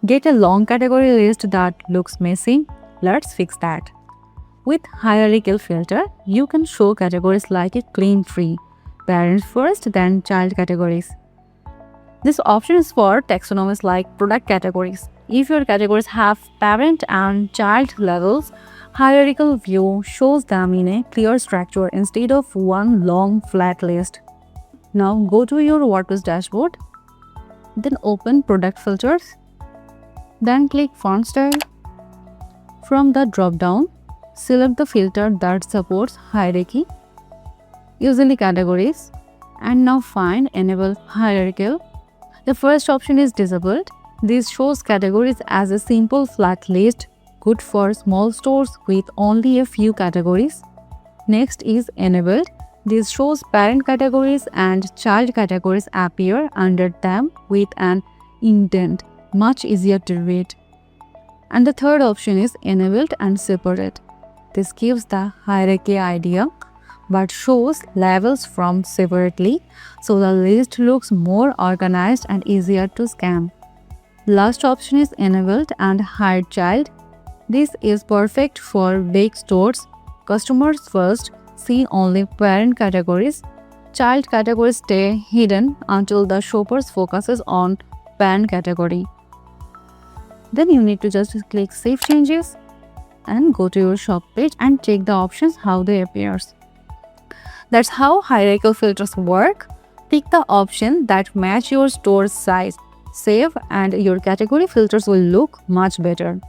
Get a long category list that looks messy? Let's fix that. With hierarchical filter, you can show categories like a clean tree. Parents first, then child categories. This option is for taxonomies like product categories. If your categories have parent and child levels, hierarchical view shows them in a clear structure instead of one long flat list. Now go to your WordPress dashboard, then open product filters, then click font style. From the drop-down, select the filter that supports hierarchy, usually categories, and now find Enable Hierarchical. The first option is disabled. This shows categories as a simple flat list, good for small stores with only a few categories. Next is enabled. This shows parent categories and child categories appear under them with an indent, much easier to read. And the third option is enabled and separate. This gives the hierarchy idea but shows levels from separately, so the list looks more organized and easier to scan. Last option is enabled and hide child. This is perfect for big stores. Customers first see only parent categories. Child categories stay hidden until the shoppers focuses on parent category. Then you need to just click Save Changes and go to your shop page and check the options how they appears. That's how hierarchical filters work. Pick the option that match your store's size. Save and your category filters will look much better.